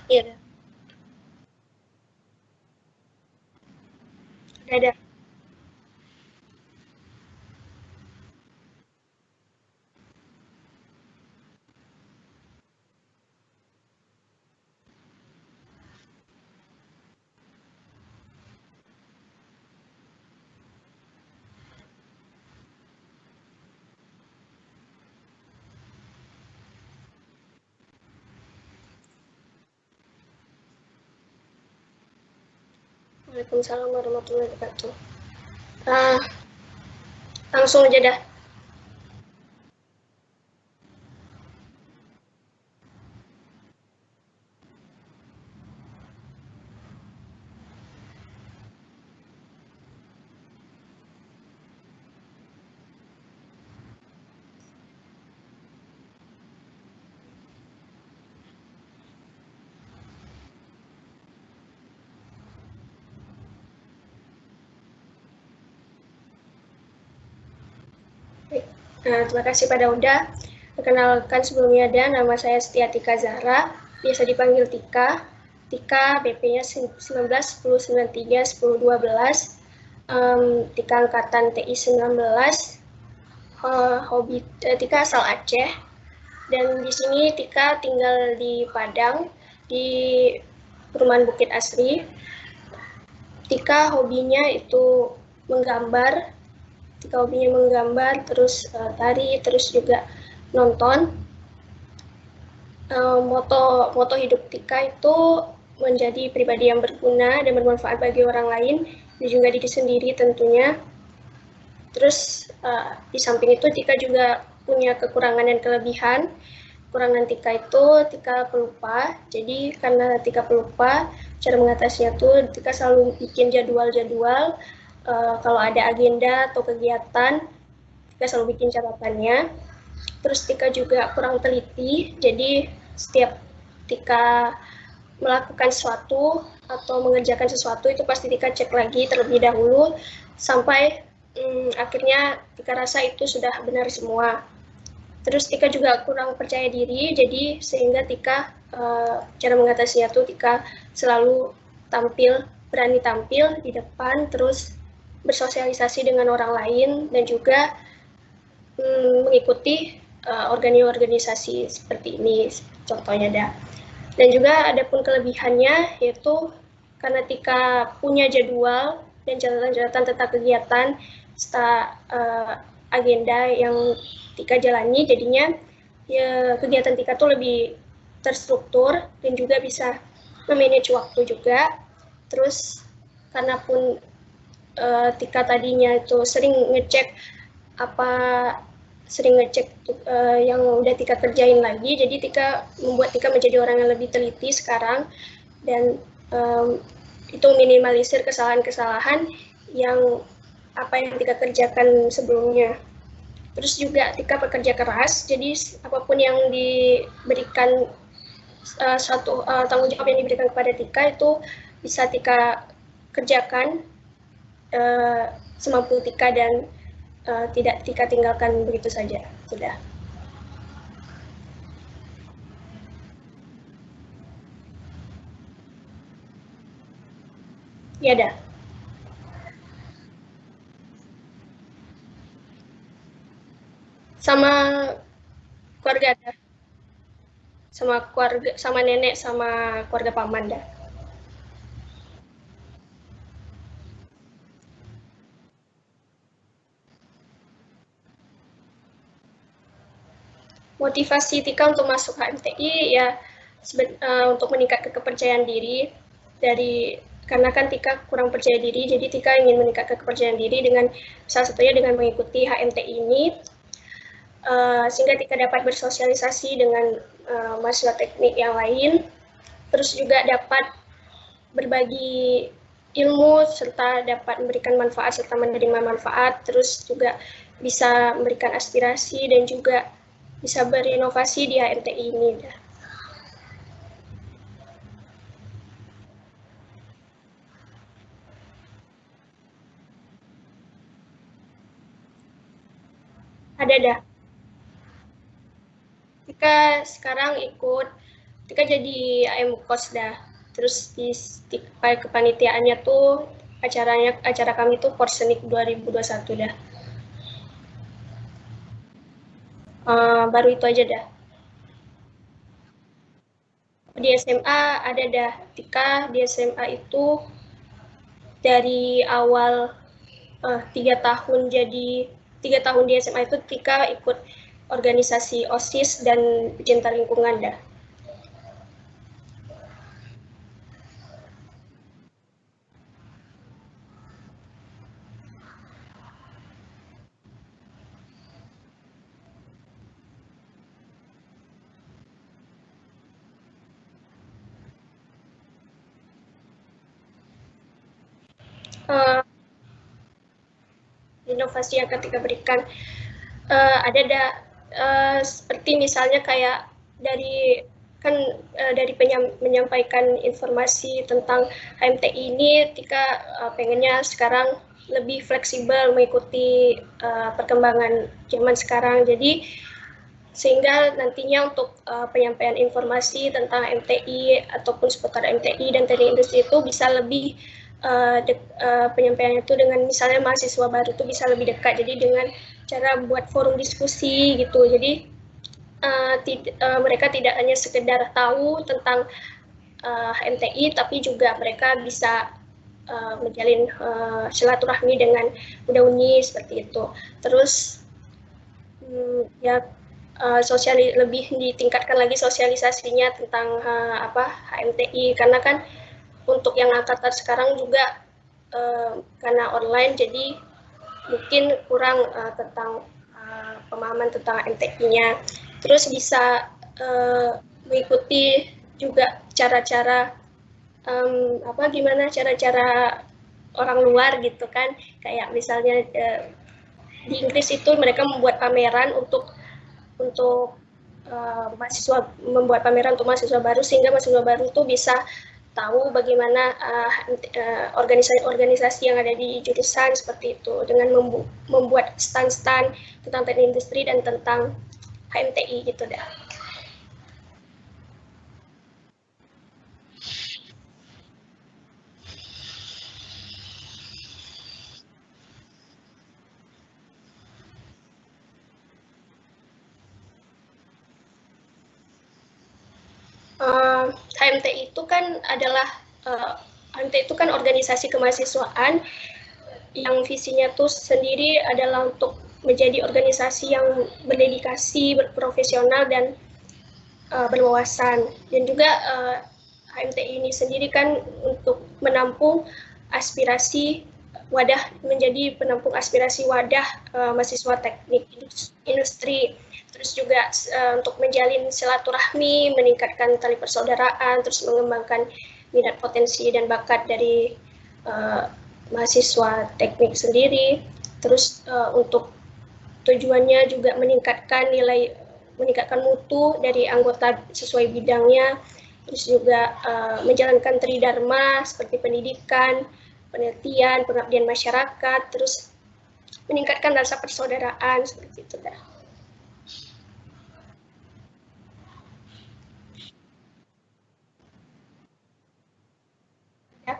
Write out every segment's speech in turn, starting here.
Iya, ada. Waalaikumsalam warahmatullahi wabarakatuh. Ah, langsung aja dah. Terima kasih pada Uda. Perkenalkan sebelumnya nama saya Setiatika Zahra, biasa dipanggil Tika. Tika BP-nya 19 10 93 10 12. Tika angkatan TI 19. Hobi Tika asal Aceh. Dan di sini Tika tinggal di Padang, di perumahan Bukit Asri. Tika hobinya itu menggambar, terus tari, terus juga nonton. Moto moto hidup Tika itu menjadi pribadi yang berguna dan bermanfaat bagi orang lain dan juga diri sendiri tentunya. Terus di samping itu Tika juga punya kekurangan dan kelebihan. Kekurangan Tika itu Tika pelupa. Jadi karena Tika pelupa, cara mengatasinya tuh Tika selalu bikin jadwal-jadwal. Kalau ada agenda atau kegiatan, Tika selalu bikin catatannya. Terus Tika juga kurang teliti, jadi setiap Tika melakukan sesuatu atau mengerjakan sesuatu itu pasti Tika cek lagi terlebih dahulu sampai akhirnya Tika rasa itu sudah benar semua. Terus Tika juga kurang percaya diri, jadi sehingga Tika cara mengatasinya tuh Tika selalu berani tampil di depan, terus bersosialisasi dengan orang lain dan juga mengikuti organisasi seperti ini, contohnya dah. Dan juga ada pun kelebihannya yaitu karena Tika punya jadwal dan catatan-catatan tentang kegiatan serta agenda yang Tika jalani, jadinya ya kegiatan Tika tuh lebih terstruktur dan juga bisa memanage waktu juga. Terus karena pun Tika tadinya itu apa sering ngecek yang udah Tika kerjain lagi, jadi Tika membuat Tika menjadi orang yang lebih teliti sekarang dan itu minimalisir kesalahan-kesalahan yang apa yang Tika kerjakan sebelumnya. Terus juga Tika bekerja keras, jadi apapun yang diberikan tanggung jawab yang diberikan kepada Tika itu bisa Tika kerjakan semampu Tika dan tidak Tika tinggalkan begitu saja. Sudah. Ya ada. Sama keluarga ada. Sama keluarga, sama nenek, sama keluarga paman dah. Motivasi Tika untuk masuk HMTI ya untuk meningkatkan kepercayaan diri dari karena kan Tika kurang percaya diri, jadi Tika ingin meningkatkan kepercayaan diri dengan salah satunya dengan mengikuti HMTI ini sehingga Tika dapat bersosialisasi dengan mahasiswa teknik yang lain, terus juga dapat berbagi ilmu serta dapat memberikan manfaat serta menerima manfaat, terus juga bisa memberikan aspirasi dan juga bisa berinovasi di HMTI ini. Ada dah. Jika sekarang ikut Tika jadi AM kos dah. Terus di kepanitiaannya tuh acara kami tuh Porsenik 2021 dah. Baru itu aja dah. Di SMA ada dah. Tika di SMA itu dari awal 3 tahun jadi 3 tahun di SMA itu Tika ikut organisasi OSIS dan pecinta lingkungan dah. Uh, Inovasi yang ketika berikan ada seperti misalnya kayak dari kan dari menyampaikan informasi tentang HMTI ini, Tika pengennya sekarang lebih fleksibel mengikuti perkembangan zaman sekarang. Jadi sehingga nantinya untuk penyampaian informasi tentang MTI ataupun seputar MTI dan teknik industri itu bisa lebih penyampaiannya itu dengan misalnya mahasiswa baru itu bisa lebih dekat. Jadi dengan cara buat forum diskusi gitu. Jadi mereka tidak hanya sekedar tahu tentang MTI, tapi juga mereka bisa menjalin silaturahmi dengan Uni seperti itu. Terus ya lebih ditingkatkan lagi sosialisasinya tentang HMTI karena kan untuk yang angkatan sekarang juga karena online jadi mungkin kurang tentang pemahaman tentang MTI-nya. Terus bisa mengikuti juga cara-cara gimana cara-cara orang luar gitu kan, kayak misalnya di Inggris itu mereka membuat pameran untuk mahasiswa, membuat pameran untuk mahasiswa baru sehingga mahasiswa baru itu bisa tahu bagaimana organisasi-organisasi yang ada di jurusan seperti itu dengan membuat stand-stand tentang teknik industri dan tentang HMTI gitu dah. HMTI itu kan adalah HMTI itu kan organisasi kemahasiswaan yang visinya tuh sendiri adalah untuk menjadi organisasi yang berdedikasi, berprofesional dan berwawasan. Dan juga HMTI ini sendiri kan untuk menampung aspirasi menjadi penampung aspirasi wadah mahasiswa teknik industri. Terus juga untuk menjalin silaturahmi, meningkatkan tali persaudaraan, terus mengembangkan minat potensi dan bakat dari mahasiswa teknik sendiri. Terus untuk tujuannya juga meningkatkan mutu dari anggota sesuai bidangnya, terus juga menjalankan tridharma seperti pendidikan, penelitian, pengabdian masyarakat, terus meningkatkan rasa persaudaraan seperti itu dah. Ya.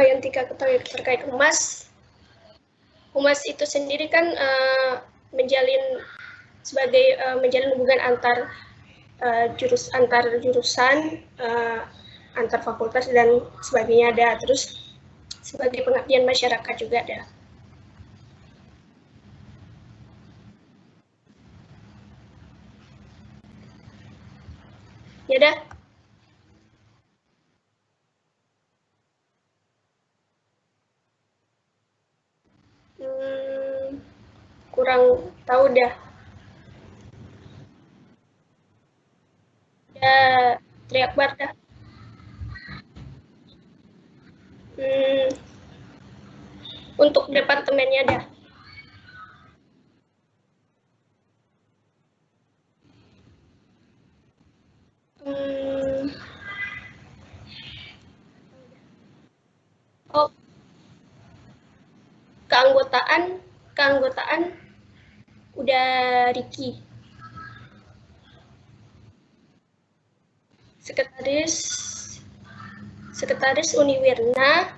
Yang tiga ketahui terkait humas itu sendiri kan menjalin menjalin hubungan antar jurusan, antar fakultas dan sebagainya ada. Terus sebagai pengabdian masyarakat juga ada. Ya dah. Kurang tahu dah. Ya, teriak bar dah. Hmm, untuk departemennya dah. Hmm, oh, keanggotaan, keanggotaan udah Riki. Sekretaris Uniwirna,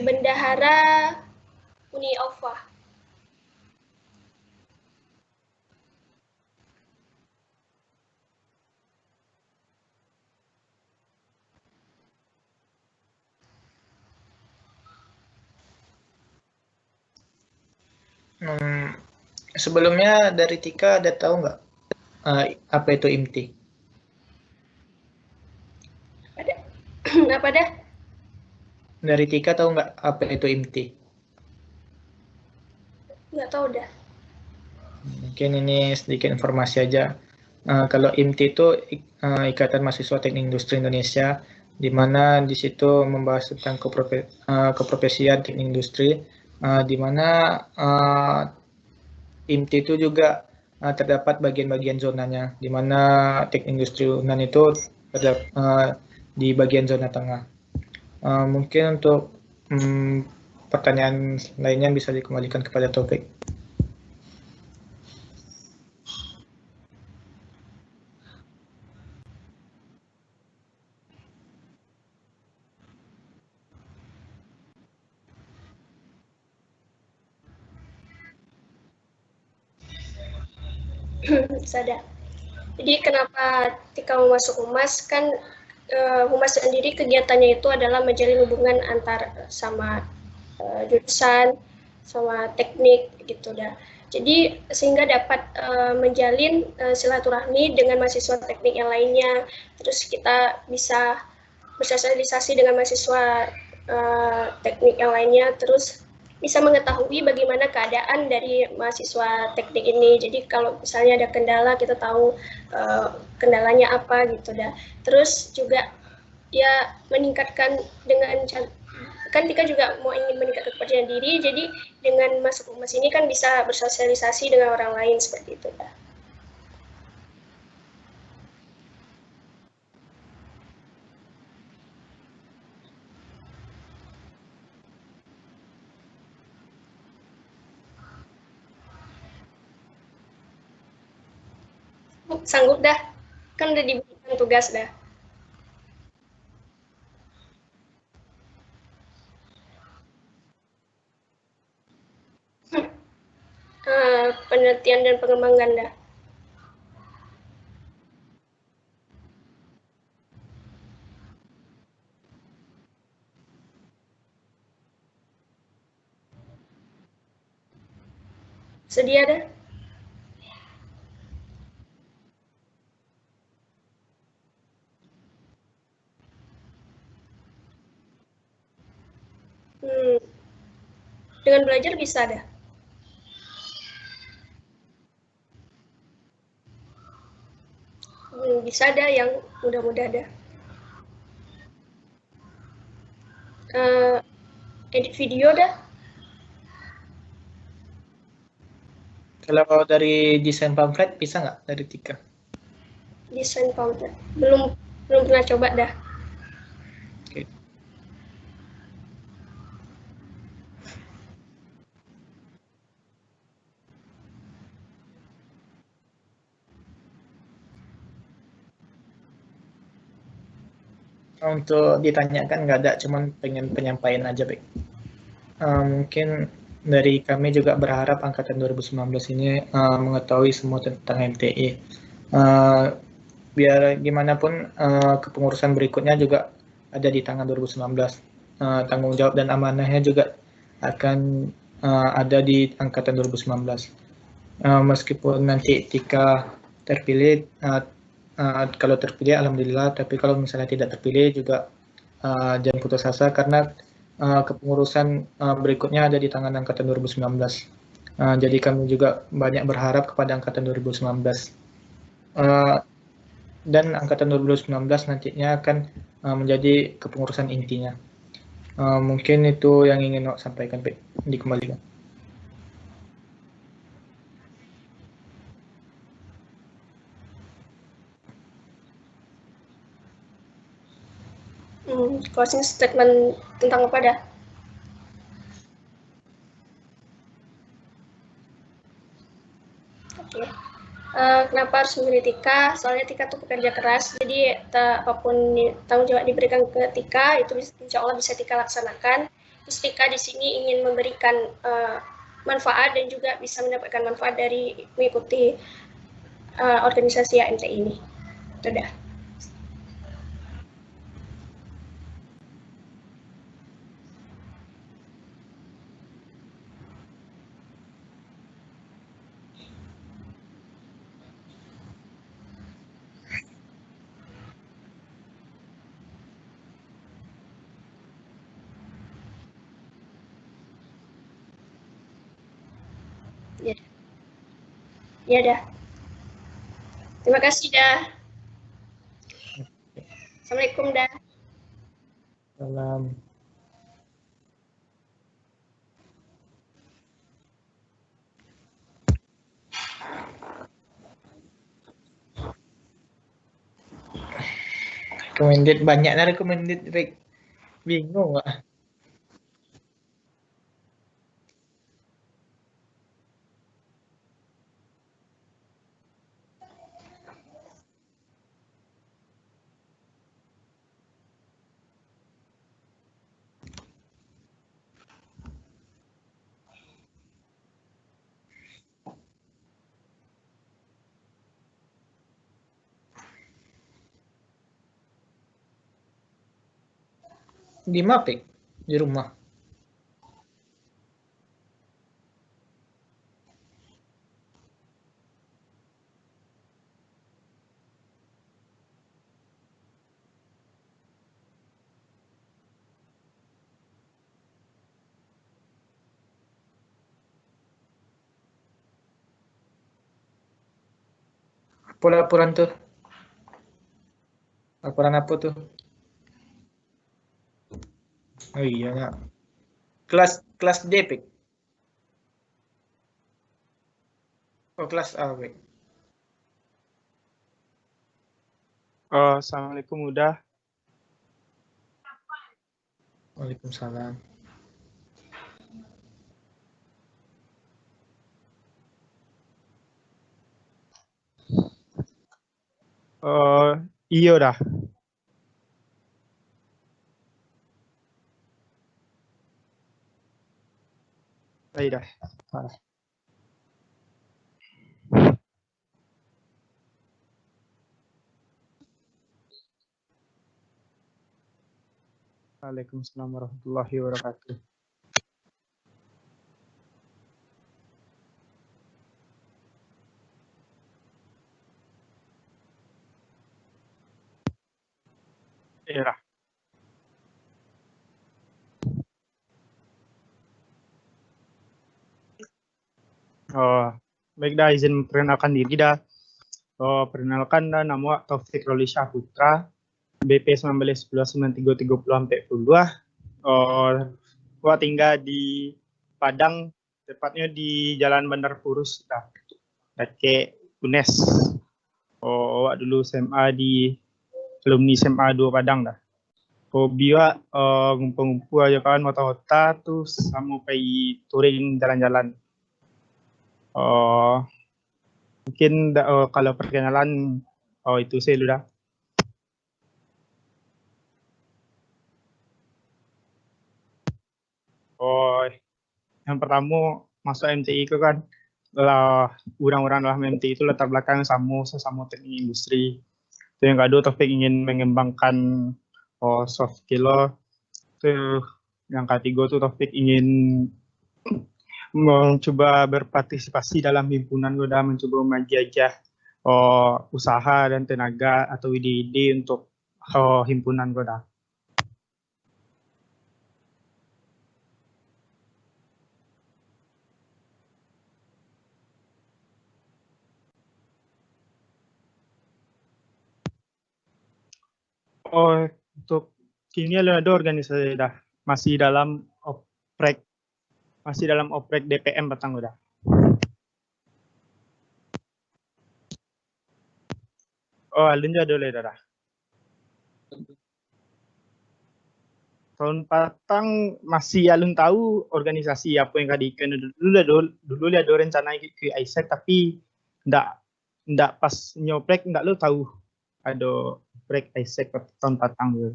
Bendahara Uni Alfa. Sebelumnya dari Tika ada tahu nggak apa itu IMTI? Apa dah? Dari Tika tahu nggak apa itu IMTI? Nggak tahu dah. Mungkin ini sedikit informasi aja. Kalau IMTI itu Ikatan Mahasiswa Teknik Industri Indonesia, di mana di situ membahas tentang keprofesian teknik industri, di mana IMTI itu juga terdapat bagian-bagian zonanya, di mana teknik industri Unan itu terdapat di bagian zona tengah. Mungkin untuk pertanyaan lainnya bisa dikembalikan kepada topik. Sadar. Jadi kenapa ketika mau masuk humas kan humas sendiri kegiatannya itu adalah menjalin hubungan antar sama jurusan sama teknik gitu dah. Jadi sehingga dapat menjalin silaturahmi dengan mahasiswa teknik yang lainnya. Terus kita bisa bersosialisasi dengan mahasiswa teknik yang lainnya. Terus bisa mengetahui bagaimana keadaan dari mahasiswa teknik ini. Jadi kalau misalnya ada kendala kita tahu kendalanya apa gitu dah. Terus juga ya meningkatkan dengan kan Tika juga mau ingin meningkatkan kepercayaan diri, jadi dengan masuk humas ini kan bisa bersosialisasi dengan orang lain seperti itu dah. Sanggup dah, kan udah diberikan tugas dah. Penelitian dan pengembangan dah. Sedia dah. Dengan belajar bisa dah. Bisa dah yang mudah-mudah dah. Edit video dah. Kalau dari desain pamflet bisa nggak dari Tika? Desain pamflet belum pernah coba dah. Oke. Untuk ditanyakan nggak ada, cuman pengen penyampaian aja, Bek. Mungkin dari kami juga berharap angkatan 2019 ini mengetahui semua tentang MTI. Biar gimana pun kepengurusan berikutnya juga ada di tangan 2019. Tanggung jawab dan amanahnya juga akan ada di angkatan 2019. Meskipun nanti Tika terpilih, kalau terpilih alhamdulillah, tapi kalau misalnya tidak terpilih juga jangan putus asa karena kepengurusan berikutnya ada di tangan angkatan 2019. Jadi kami juga banyak berharap kepada angkatan 2019. Dan angkatan 2019 nantinya akan menjadi kepengurusan intinya. Mungkin itu yang ingin saya sampaikan, Pak. Dikembalikan. Closing statement tentang apa dah? Kenapa harus memilih Tika? Soalnya Tika tuh pekerja keras, jadi apapun tanggung jawab diberikan ke Tika itu insya Allah bisa Tika laksanakan. Terus Tika di sini ingin memberikan manfaat dan juga bisa mendapatkan manfaat dari mengikuti organisasi AMT ini. Itu dah. Ya, ya dah. Terima kasih dah. Assalamualaikum dah. Salam. Recommended banyaknya recommended, Rick. Bingung nggak? Di Mapik, di rumah. Apa laporan tuh? Laporan apa tuh? Oh iya, nak. Kelas D, Pik. Oh, kelas A, Pik. Assalamualaikum udah. Waalaikumsalam. Iya dah. Baik dah. Waalaikumsalam warahmatullahi wabarakatuh. Iya dah. Baik dah, izin memperkenalkan diri dah. Perkenalkan dah, nama Taufik Roli Syahputra, BP 19119330-42. Gua tinggal di Padang, tepatnya di Jalan Bandar Purus dah. Kakek UNES. Awak dulu SMA di alumni SMA 2 Padang dah. Hobi wak ngumpul-ngumpul aja kan wata-wata tuh sama pergi touring jalan-jalan. Mungkin kalau perkenalan itu saya dulu dah. Yang pertama masuk MTI itu kan lah orang-orang dalam MTI itu latar belakang sama teknik industri. Itu yang kedua Taufik ingin mengembangkan soft skill. Itu yang ketiga tuh Taufik ingin mencoba berpartisipasi dalam himpunan gue, mencoba menjajah usaha dan tenaga atau ide-ide untuk himpunan gue. Untuk kini ada organisasi dah masih dalam oprek DPM petang udah. Alun ada oleh dah. Tahun patang masih alun tahu organisasi apa yang kadikan dulu ada rencana ke ISEC tapi ndak pas nyoprek ndak lo tahu ada prek Isaac tahun patang gitu.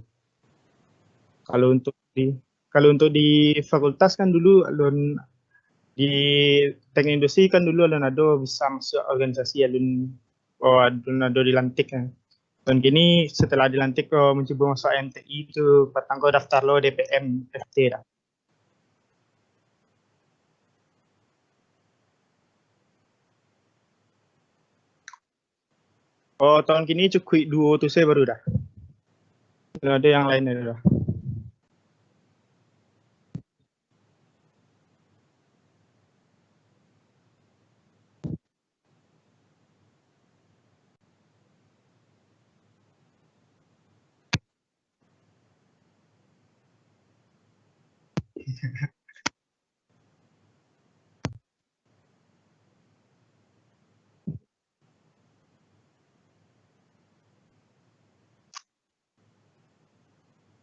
Kalau untuk di fakultas kan dulu alun di teknik industri kan dulu alun ada bisa masuk organisasi alun ada dilantik kan. Dan kini setelah dilantik mencoba masuk MTI itu patang kau daftar lo DPM FT dah. Oh tahun kini cukup duo tu saya baru dah. Ada yang lain dah.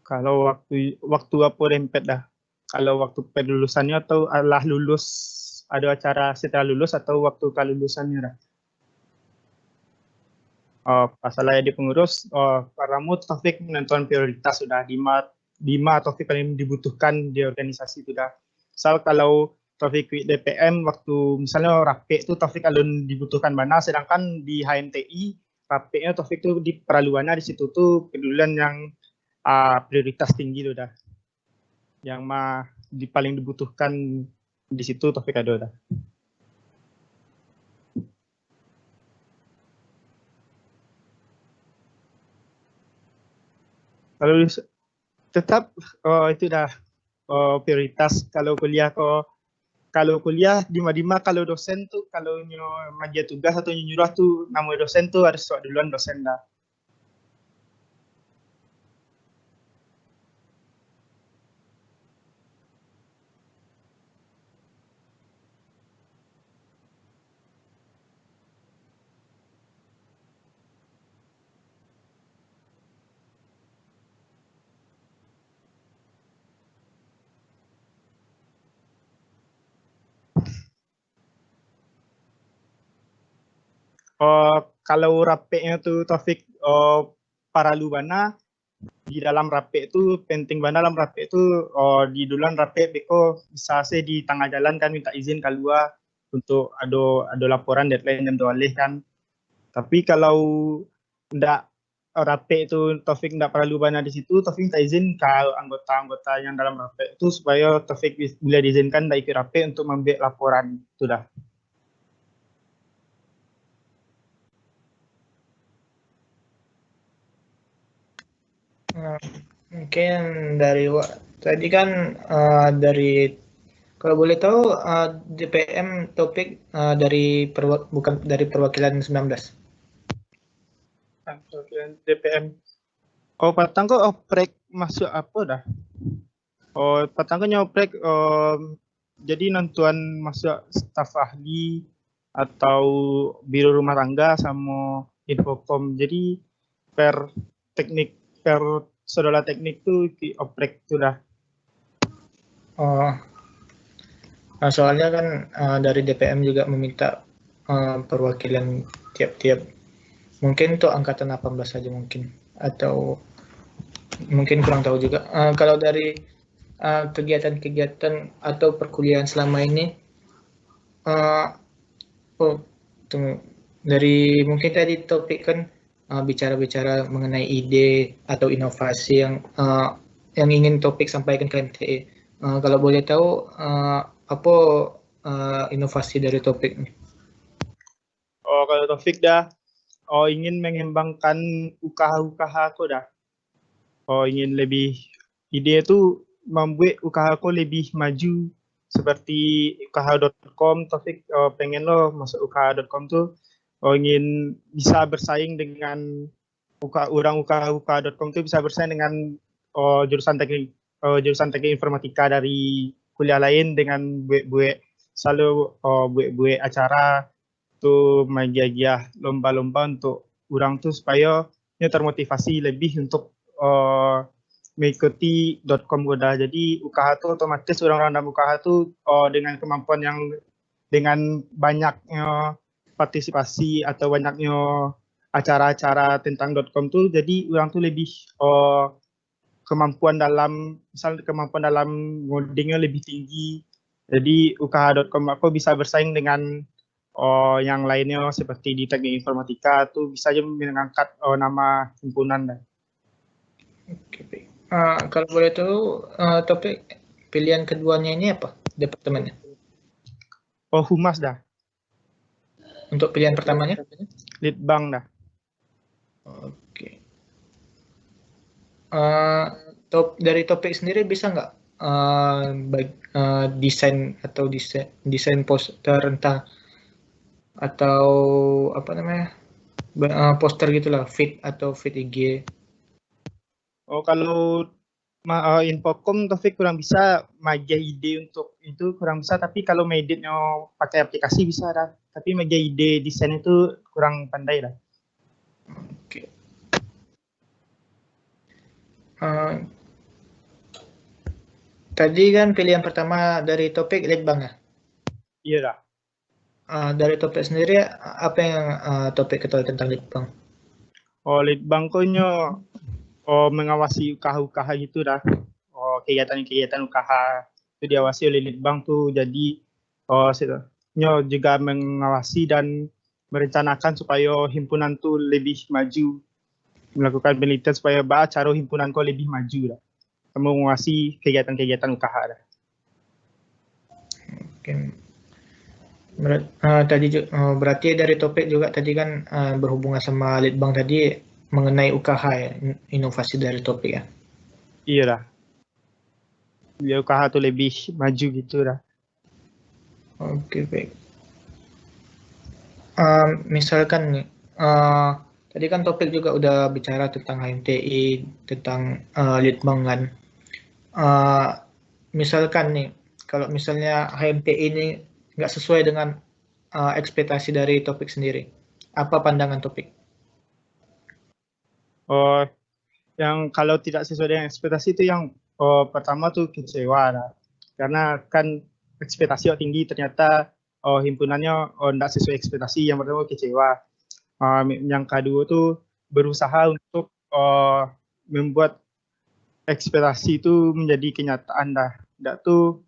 Kalau waktu apa rempet dah? Kalau waktu pelulusannya atau adalah lulus ada acara setelah lulus atau waktu kelulusannya dah? Pasalnya di pengurus, paramu Taufik menentukan prioritas sudah di mana Taufik paling dibutuhkan di organisasi itu dah. Misal kalau Taufik DPM waktu misalnya rapek itu Taufik alun dibutuhkan mana, sedangkan di HNTI rapeknya Taufik itu di perluannya di situ tuh pedulian yang prioritas tinggi tuh dah, yang paling dibutuhkan di situ Taufik ada dah. Kalau tetap itu dah prioritas. Kalau kuliah Dima kalau dosen tuh kalau magia tugas atau nyuruh tuh nama dosen tuh harus duluan dosen dah. Kalau rapeknya tuh Taufik para lubana di dalam rapek itu penting banget dalam rapek itu di duluan rapek beko bisa saya di tengah jalan kan minta izin keluar untuk ada laporan deadline yang doleh kan. Tapi kalau ndak rapek itu Taufik ndak perlu banyak di situ, Taufik minta izin ke anggota-anggota yang dalam rapek itu supaya Taufik bila diizinkan ndak ikut rapek untuk membuat laporan itu dah. Mungkin dari tadi kan dari kalau boleh tahu DPM topik dari bukan dari perwakilan 19. Perwakilan DPM. Patang kok oprek masuk apa dah? Patang kok nyoprek jadi nentuan masuk staf ahli atau biro rumah tangga sama infokom. Jadi per saudara teknik tuh oprek sudah. Soalnya kan dari DPM juga meminta perwakilan tiap-tiap, mungkin untuk angkatan 18 saja mungkin, atau mungkin kurang tahu juga. Kalau dari kegiatan-kegiatan atau perkuliahan selama ini, dari mungkin tadi topik kan bicara-bicara mengenai ide atau inovasi yang ingin topik sampaikan ke MTE. Kalau boleh tahu apa inovasi dari topik ini? Kalau Taufik dah ingin mengembangkan UKH aku dah. Ingin lebih ide itu membuat UKH aku lebih maju seperti ukh.com. Taufik pengen lo masuk ukh.com tuh ingin bisa bersaing dengan orang ukh.com tuh bisa bersaing dengan jurusan teknik informatika dari kuliah lain dengan buat selalu buat acara tuh magia lomba-lomba untuk orang tuh supaya termotivasi lebih untuk mengikuti .com goda. Jadi UKH tuh otomatis orang-orang dalam UKH tuh dengan kemampuan yang dengan banyaknya partisipasi atau banyaknya acara-acara tentang .com tuh, jadi orang tuh lebih kemampuan dalam ngodingnya lebih tinggi. Jadi UKH.com aku bisa bersaing dengan yang lainnya seperti di teknik informatika tuh bisa aja mengangkat nama himpunan dah. Oke, baik. Kalau boleh tahu topik pilihan keduanya ini apa departemennya? Oh, humas dah, Untuk pilihan pertamanya? litbang dah. Oke. Dari topik sendiri bisa nggak desain atau desain poster entah atau apa namanya poster gitulah, feed atau feed IG. Oh, kalau Infocom Taufik kurang bisa, maja ide untuk itu kurang bisa, tapi kalau meditnya pakai aplikasi bisa dah. Tapi maja ide desain itu kurang pandai dah. Oke. Tadi kan pilihan pertama dari topik litbang ya. Iya dah. Dari topik sendiri apa yang topik ketahui tentang litbang? Oh, litbang konyo mengawasi UKH-UKH gitu dah. Kegiatan-kegiatan UKH itu diawasi oleh litbang tuh, jadi nyo juga mengawasi dan merencanakan supaya himpunan tuh lebih maju, melakukan penelitian supaya cara himpunan kau lebih maju dah, mengawasi kegiatan-kegiatan UKH dah. Oke. Berarti dari topik juga tadi kan berhubungan sama litbang tadi mengenai UKH ya, inovasi dari topik ya. Iya dah. Biar UKH tuh lebih maju gitu dah. Oke, baik. Misalkan nih, tadi kan topik juga udah bicara tentang HMTI, tentang litbang kan. Misalkan nih, kalau misalnya HMTI ini nggak sesuai dengan ekspektasi dari topik sendiri, apa pandangan topik? Yang kalau tidak sesuai dengan ekspektasi itu yang pertama tuh kecewa lah. Karena kan ekspektasi tinggi, ternyata himpunannya tidak sesuai ekspektasi. Yang pertama kecewa. Yang kedua tuh berusaha untuk membuat ekspektasi itu menjadi kenyataan dah. Tidak tuh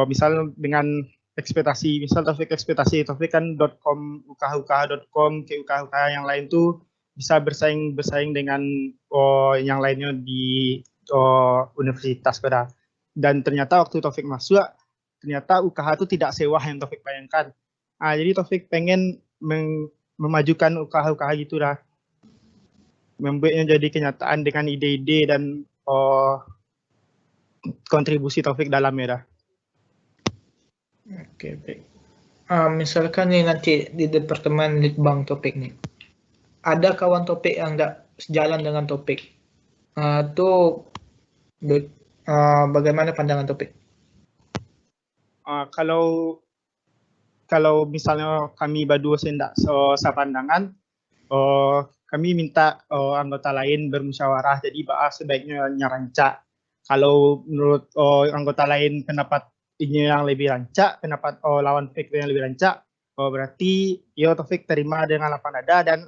misal dengan ekspektasi, misal Taufik kan .com, ukh.com, ke ukh yang lain tuh bisa bersaing dengan yang lainnya di universitas pada. Dan ternyata waktu Taufik masuk, ternyata UKH itu tidak sewah yang Taufik bayangkan. Jadi Taufik pengen memajukan UKH gitu dah, membuatnya jadi kenyataan dengan ide-ide dan kontribusi Taufik dalamnya dah. Oke, baik. Misalkan nih nanti di departemen litbang topik nih, ada kawan topik yang tidak sejalan dengan topik, bagaimana pandangan topik? Kalau misalnya kami berdua sendak sepandangan, kami minta anggota lain bermusyawarah, jadi bahas sebaiknya nyarancak. Kalau menurut anggota lain pendapat ini yang lebih rancak, pendapat lawan Taufik yang lebih rancak, berarti ya Taufik terima dengan lapang dada dan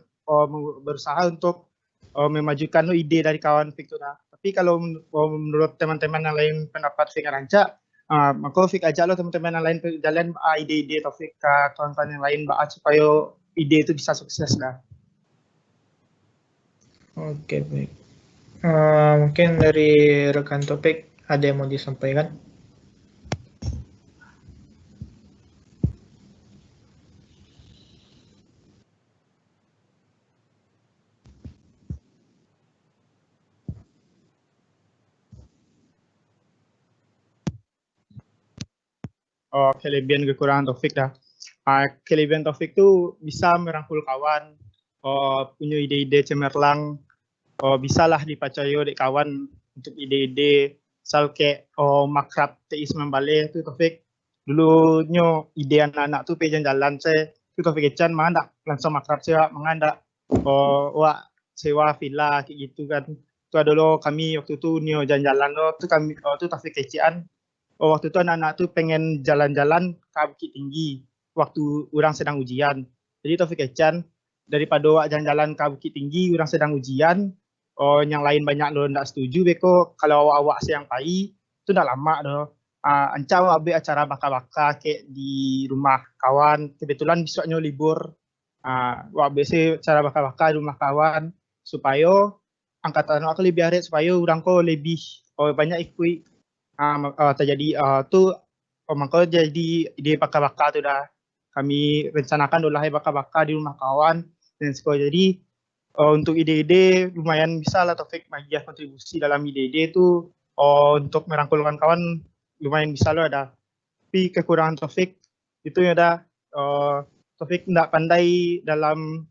berusaha untuk memajukan ide dari kawan Taufik itu. Tapi kalau menurut teman-teman yang lain pendapat Taufik yang rancak, maka Taufik ajak lo teman-teman yang lain jalan ide-ide Taufik ke kawan-kawan yang lain supaya ide itu bisa sukses dah. Oke, baik. Mungkin dari rekan topik ada yang mau disampaikan? Kelebihan kekurangan Taufik dah. Kelebihan Taufik tuh bisa merangkul kawan, punya ide-ide cemerlang, bisalah dipercaya dek kawan untuk ide-ide. Misal kayak makrab TI Semambale tuh Taufik, dulunya ide anak-anak tuh pejan jalan saya, tuh Taufik Ecan mana langsung makrab saya, menganda sewa villa kayak gitu kan. Itu adalah kami waktu itu nio jalan-jalan tuh kami tuh Taufik Ecian. Waktu itu anak-anak tuh pengen jalan-jalan ke Bukit Tinggi waktu orang sedang ujian. Jadi Taufik Ecan, daripada awak jalan-jalan ke Bukit Tinggi, orang sedang ujian, yang lain banyak lo ndak setuju, beko kalau awak siang pagi, itu ndak lama doh. Ancam awak ambil acara bakar-bakar kayak di rumah kawan, kebetulan besoknya libur. Awak biasa acara bakar-bakar di rumah kawan, supaya angkatan awak lebih arit, supaya orang ko lebih banyak ikut terjadi tu maka jadi ide bakar-bakar tu dah kami rencanakan dulu bakar-bakar di rumah kawan dan sekolah. Jadi untuk ide-ide lumayan bisa lah Taufik bagi kontribusi dalam ide-ide tu untuk merangkulkan kawan lumayan bisa lah ada. Tapi kekurangan Taufik itu ya dah Taufik tidak pandai dalam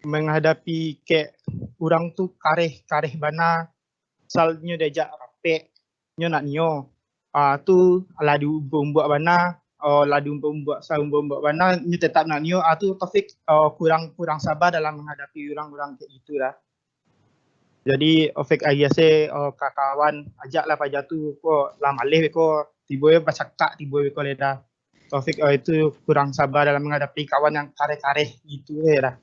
menghadapi kayak orang tu kareh bana misalnya diajak rapek nyo nak nyo tu ala diumbuak bana la diumbuak bana nyo tetap nak nyo tu Taufik kurang sabar dalam menghadapi orang-orang kayak gitu lah. Jadi Taufik se kawan ajaklah pajak tu ko lah malih ko tiboy bacakak tiboy ko leda. Taufik itu kurang sabar dalam menghadapi kawan yang kareh-kareh gitu ya dah.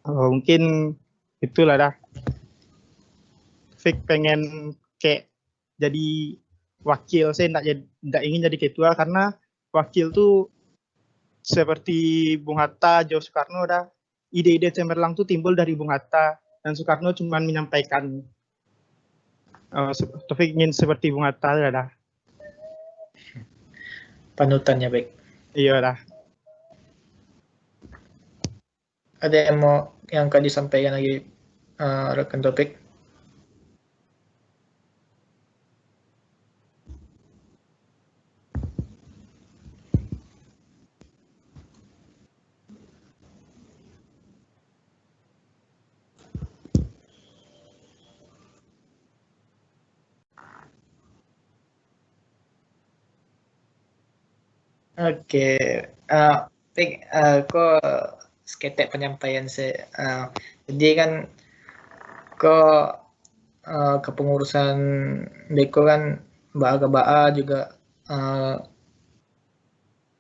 Mungkin itulah dah. Taufik pengen kayak jadi wakil, saya tidak ingin jadi ketua karena wakil tuh seperti Bung Hatta, Joe Soekarno dah. Ide-ide cemerlang tuh timbul dari Bung Hatta dan Soekarno cuma menyampaikan. Taufik ingin seperti Bung Hatta dah. Panutannya baik. Iya dah. Ada yang akan disampaikan lagi rekan Topik? Oke, kok seketek penyampaian saya. Jadi kan kok kepengurusan Beko kan Baa juga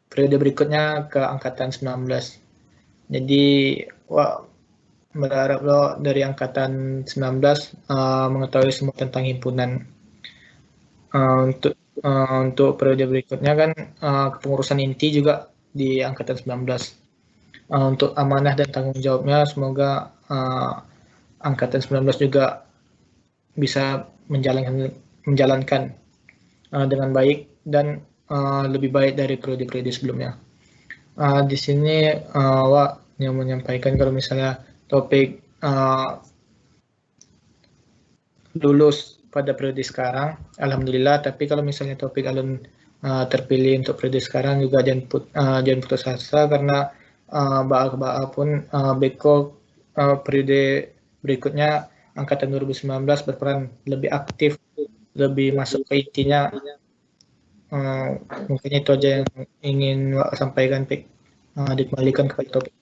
periode berikutnya ke angkatan 19. Jadi berharap lo dari angkatan 19 mengetahui semua tentang himpunan. Untuk periode berikutnya kan kepengurusan inti juga di angkatan 19. Untuk amanah dan tanggung jawabnya semoga angkatan 19 juga bisa menjalankan dengan baik dan lebih baik dari periode-periode sebelumnya. Di sini Wak yang menyampaikan kalau misalnya Topik lulus pada periode sekarang, alhamdulillah. Tapi kalau misalnya Topik alun terpilih untuk periode sekarang juga jangan putus asa karena Baa pun Beko periode berikutnya angkatan 2019 berperan lebih aktif, lebih masuk ke intinya. Mungkin itu aja yang ingin Wak sampaikan, Pik. Dikembalikan kepada Topik.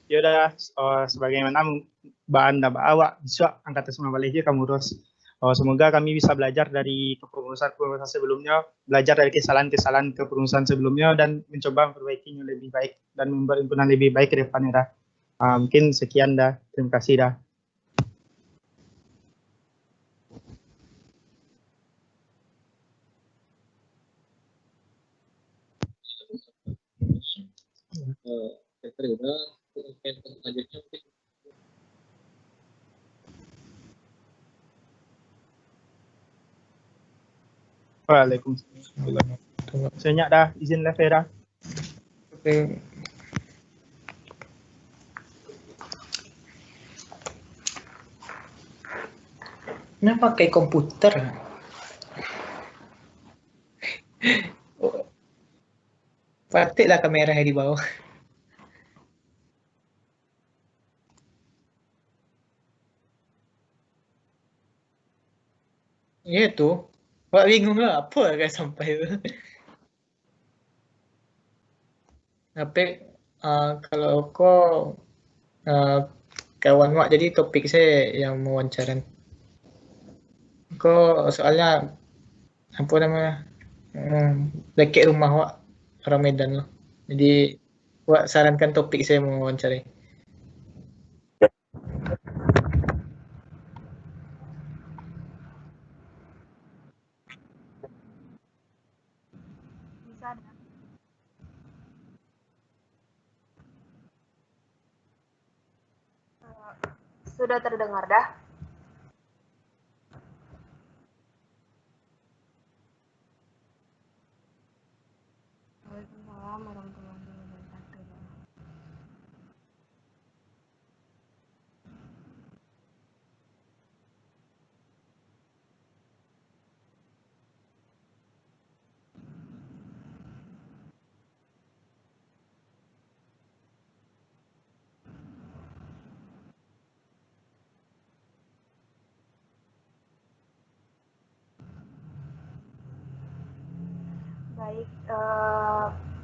Ya udah sebagaimana bahan dan awak bisa angkatan semua balik kamu terus. Semoga kami bisa belajar dari kepengurusan sebelumnya, belajar dari kesalahan-kesalahan kepengurusan sebelumnya dan mencoba memperbaikinya lebih baik dan membuat himpunan lebih baik ke depannya dah. Mungkin sekian dah. Terima kasih dah. Waalaikumsalam. Senyak dah, izin live dah. Oke. Ini pakai komputer. Patiklah kameranya di bawah. Iya tuh. Wak bingung lah apa kan sampai itu. Tapi kalau kok kawan wak jadi topik saya yang mewawancaran. Kok soalnya apa namanya? Dekat rumah wak orang Medan loh. Jadi wak sarankan topik saya mewawancari. Bisa ada. Sudah terdengar dah? Waalaikumsalam warahmatullahi wabarakatuh.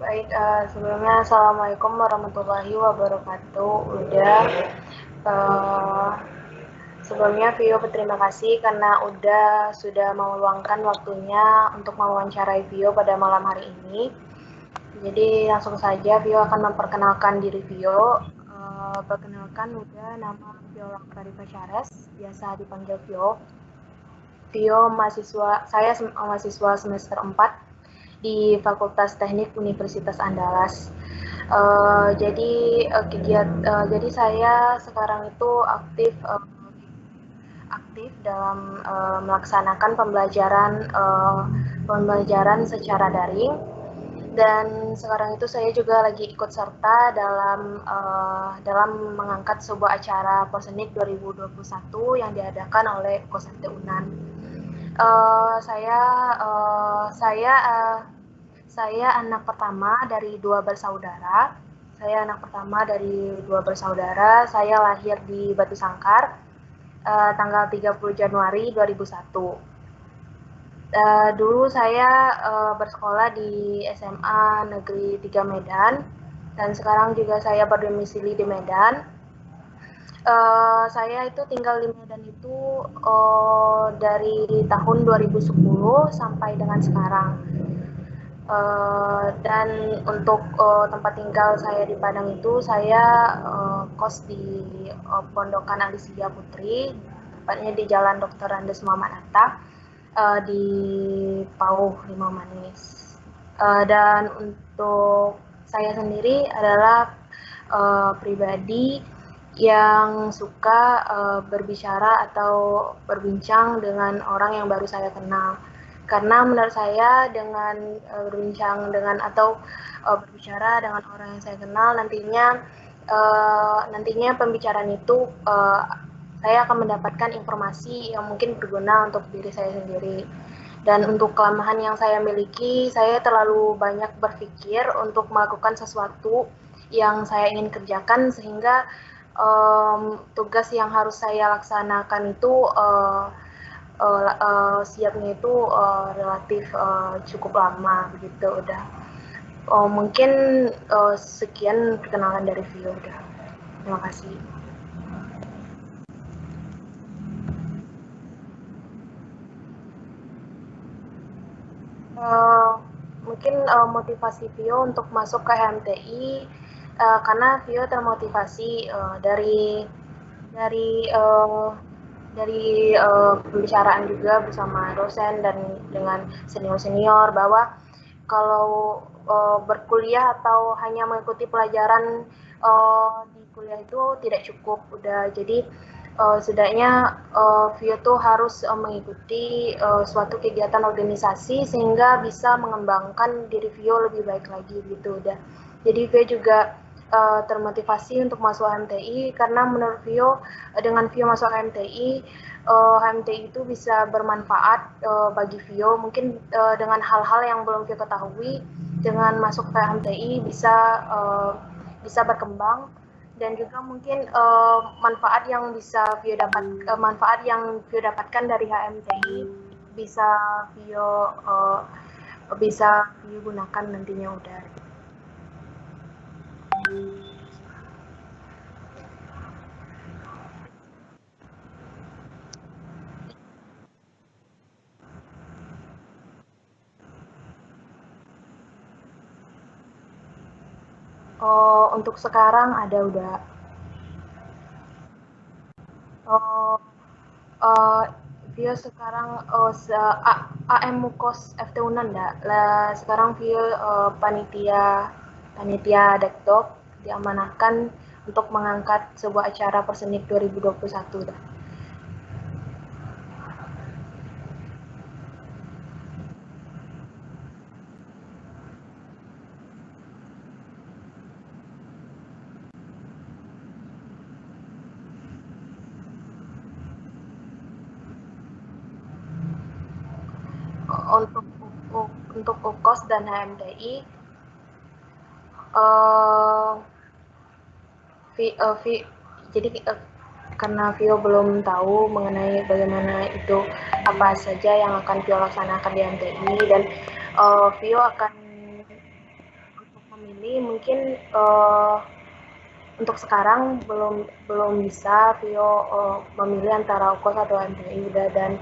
Baik, sebelumnya Assalamualaikum warahmatullahi wabarakatuh. Sebelumnya Vio berterima kasih karena sudah meluangkan waktunya untuk mewawancarai Vio pada malam hari ini. Jadi langsung saja Vio akan memperkenalkan diri Vio. Perkenalkan nama Vio Laktarifa Syares, biasa dipanggil Vio. Saya mahasiswa semester 4 di Fakultas Teknik Universitas Andalas. Jadi saya sekarang itu aktif dalam melaksanakan pembelajaran secara daring, dan sekarang itu saya juga lagi ikut serta dalam mengangkat sebuah acara Posenik 2021 yang diadakan oleh Kosakti Unan. Saya anak pertama dari dua bersaudara. Saya lahir di Batu Sangkar tanggal 30 Januari 2001. Dulu saya bersekolah di SMA Negeri 3 Medan, dan sekarang juga saya berdomisili di Medan. Saya itu tinggal di Medan itu dari tahun 2010 sampai dengan sekarang. Dan untuk tempat tinggal saya di Padang itu, saya kos di Pondokan Alisia Putri, tepatnya di Jalan Dr. Andes Muhammad Atta, di Pauh Limau Manis. Dan untuk saya sendiri adalah pribadi yang suka berbicara atau berbincang dengan orang yang baru saya kenal. Karena menurut saya dengan berbincang dengan atau berbicara dengan orang yang saya kenal, nantinya pembicaraan itu saya akan mendapatkan informasi yang mungkin berguna untuk diri saya sendiri. Dan untuk kelemahan yang saya miliki, saya terlalu banyak berpikir untuk melakukan sesuatu yang saya ingin kerjakan, sehingga tugas yang harus saya laksanakan itu siapnya itu relatif cukup lama begitu. Mungkin sekian perkenalan dari Vio. Terima kasih. Mungkin motivasi Vio untuk masuk ke HMTI karena Vio termotivasi dari pembicaraan juga bersama dosen dan dengan senior-senior, bahwa kalau berkuliah atau hanya mengikuti pelajaran di kuliah itu tidak cukup. Jadi setidaknya Vio tuh harus mengikuti suatu kegiatan organisasi sehingga bisa mengembangkan diri Vio lebih baik lagi gitu. Jadi Vio juga termotivasi untuk masuk HMTI karena menurut Vio, dengan Vio masuk HMTI itu bisa bermanfaat bagi Vio. Mungkin dengan hal-hal yang belum Vio ketahui, dengan masuk ke HMTI bisa berkembang, dan juga mungkin manfaat yang Vio dapatkan dari HMTI bisa Vio gunakan nantinya. Untuk sekarang ada udah. Vio sekarang AM Mukos FT Unan enggak. Lah sekarang Vio panitia Dekdok diamanahkan untuk mengangkat sebuah acara Persenip 2021 dah. Untuk UKOS dan HMTI jadi karena Vio belum tahu mengenai bagaimana itu apa saja yang akan Vio laksanakan di HMTI, dan Vio akan untuk memilih mungkin untuk sekarang belum bisa Vio memilih antara UKOS atau HMTI udah, dan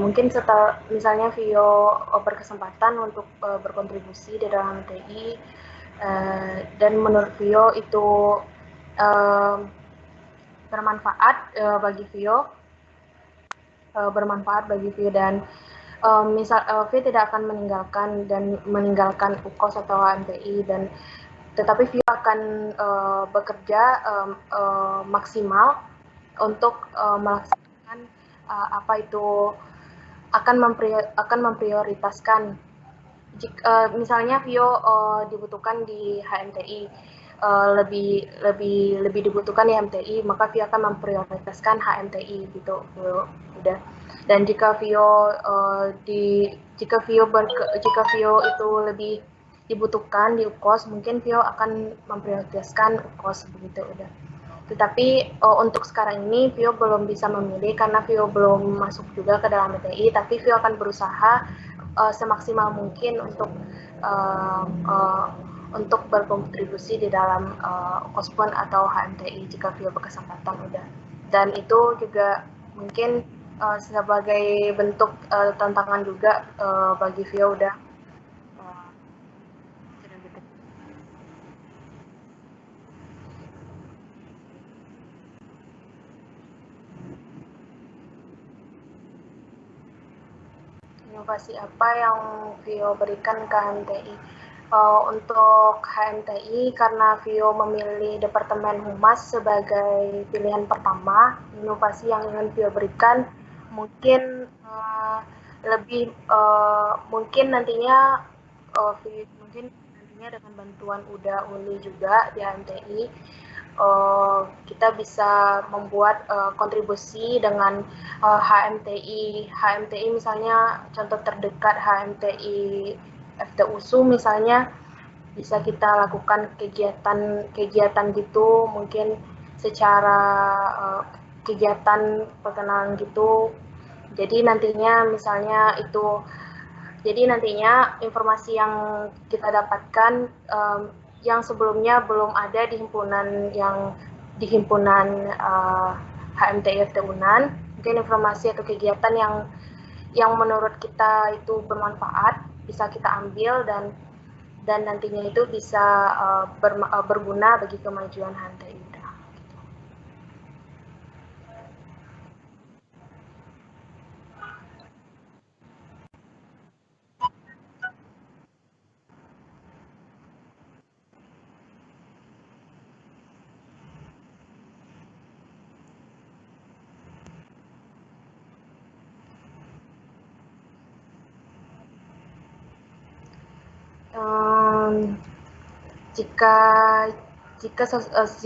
mungkin setelah misalnya Vio berkesempatan untuk berkontribusi di dalam HMTI, dan menurut Vio itu bermanfaat bagi Vio, dan Vio tidak akan meninggalkan UKOS atau HMTI, dan tetapi Vio akan bekerja maksimal untuk melaksanakan apa itu akan memprioritaskan. Misalnya Vio dibutuhkan di HMTI, lebih dibutuhkan di HMTI, maka Vio akan memprioritaskan HMTI gitu, udah. Dan jika Vio itu lebih dibutuhkan di UKOS, mungkin Vio akan memprioritaskan UKOS begitu, udah. Tetapi untuk sekarang ini Vio belum bisa memilih karena Vio belum masuk juga ke dalam HMTI, tapi Vio akan berusaha semaksimal mungkin untuk berkontribusi di dalam UKOS atau HMTI jika Vio berkesempatan udah. Dan itu juga mungkin sebagai bentuk tantangan juga bagi Vio udah. Inovasi apa yang Vio berikan ke HMTI? Untuk HMTI, karena Vio memilih Departemen Humas sebagai pilihan pertama, inovasi yang ingin Vio berikan mungkin mungkin nantinya dengan bantuan UDA Uni juga di HMTI, kita bisa membuat kontribusi dengan HMTI misalnya, contoh terdekat HMTI FTUSU misalnya, bisa kita lakukan kegiatan gitu, mungkin secara kegiatan perkenalan gitu. Jadi nantinya informasi yang kita dapatkan yang sebelumnya belum ada di himpunan HMTI FT Unan, mungkin informasi atau kegiatan yang menurut kita itu bermanfaat bisa kita ambil, dan nantinya itu bisa berguna bagi kemajuan HMTI.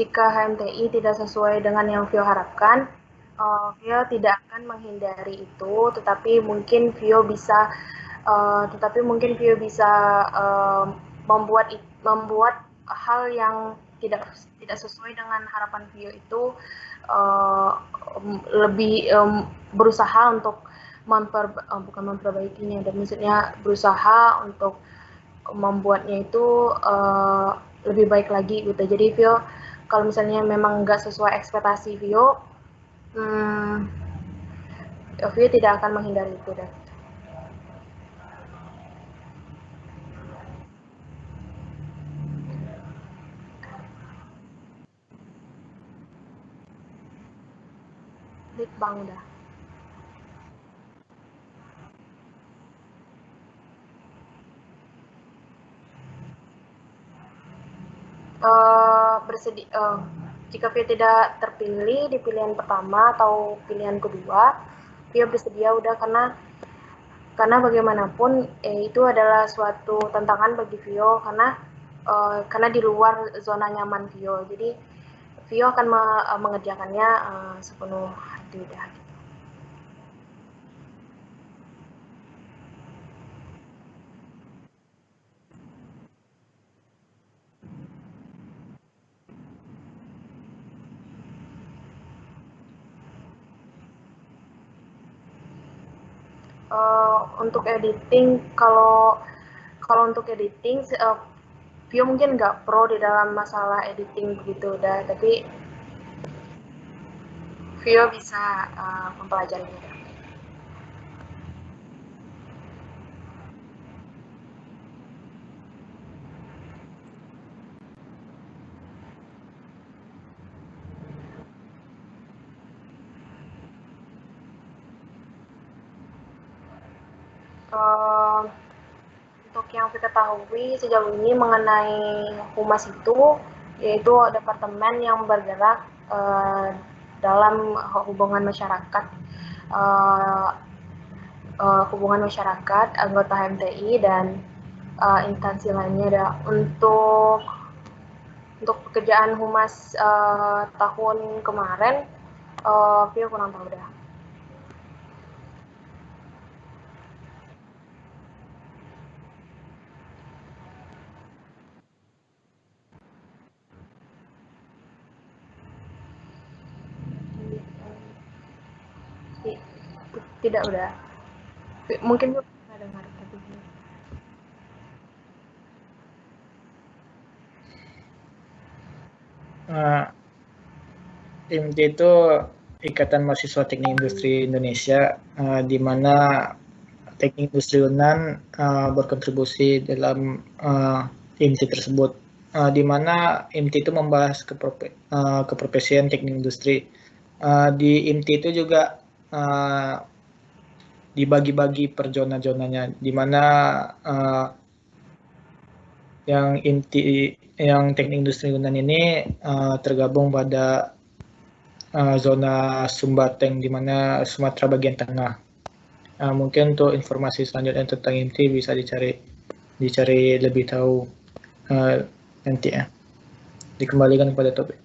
Jika HMTI tidak sesuai dengan yang Vio harapkan, Vio tidak akan menghindari itu, tetapi mungkin Vio bisa membuat hal yang tidak sesuai dengan harapan Vio itu, lebih berusaha untuk bukan memperbaikinya, dan maksudnya berusaha untuk membuatnya itu lebih baik lagi gitu. Jadi Vio, kalau misalnya memang nggak sesuai ekspektasi Vio, Vio tidak akan menghindari itu deh. Bang udah. Jika Vio tidak terpilih di pilihan pertama atau pilihan kedua, Vio bersedia udah karena bagaimanapun itu adalah suatu tantangan bagi Vio karena di luar zona nyaman Vio. Jadi Vio akan mengerjakannya sepenuh hati udah. Untuk editing, kalau untuk editing, Vio mungkin nggak pro di dalam masalah editing begitu udah, tapi Vio bisa mempelajarinya. Untuk yang kita ketahui sejauh ini mengenai humas itu, yaitu departemen yang bergerak dalam hubungan masyarakat, anggota HMTI dan instansi lainnya. Untuk pekerjaan humas tahun kemarin, Vio kurang tahu dah. Tidak udah. Mungkin gue pernah dengar tapi IMT itu Ikatan Mahasiswa Teknik Industri Indonesia, di mana Teknik Industri UNAN berkontribusi dalam IMT tersebut, di mana IMT itu membahas keprofesian teknik industri. Di IMT itu juga dibagi-bagi per zona-zonanya, di mana yang teknik industri UNAN ini tergabung pada zona Sumbateng, di mana Sumatera bagian tengah. Mungkin untuk informasi selanjutnya tentang IMT bisa dicari lebih tahu nanti ya. Dikembalikan kepada topik.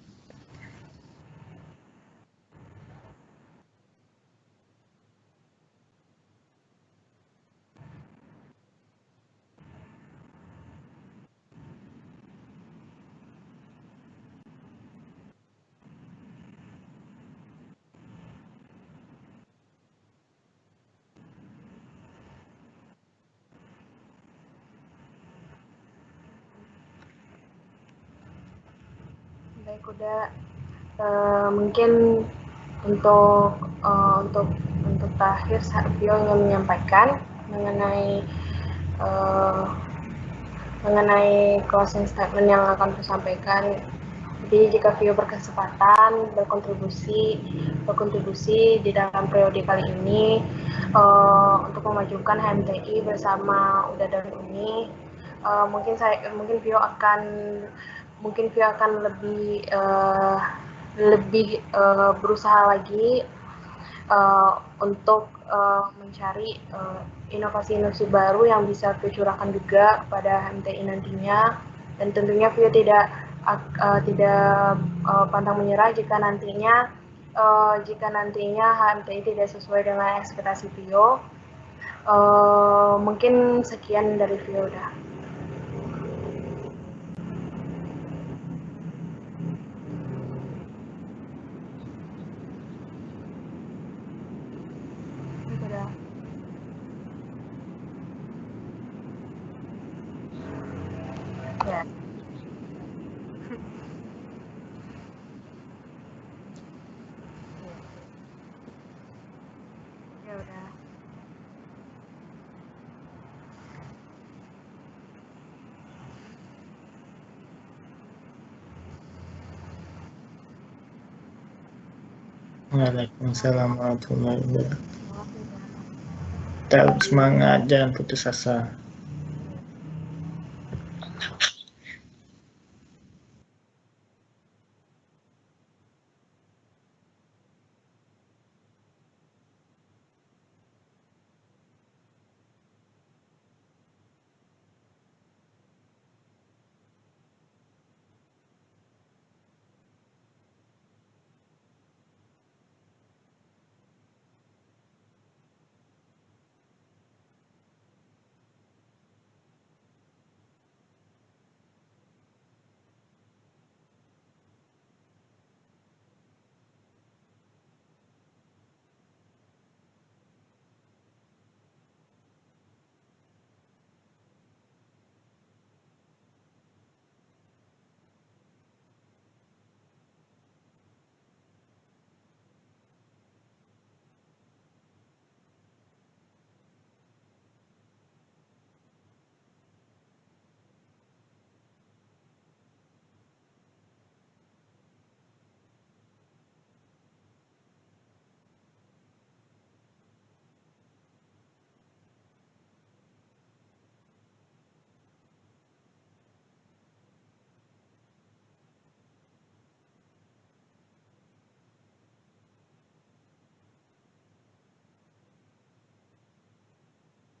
baik udah. Mungkin untuk terakhir Vio ingin menyampaikan mengenai closing statement yang akan Vio sampaikan. Jadi jika Vio berkesempatan berkontribusi di dalam periode kali ini untuk memajukan HMTI bersama UDA dan UNI, mungkin Vio akan lebih berusaha lagi untuk mencari inovasi-inovasi baru yang bisa Vio curahkan juga kepada HMTI nantinya, dan tentunya Vio tidak pantang menyerah jika nantinya HMTI tidak sesuai dengan ekspektasi Vio. Mungkin sekian dari Vio udah. Ya. Ya udah. Waalaikumsalam warahmatullahi wabarakatuh. Tetap semangat, jangan putus asa.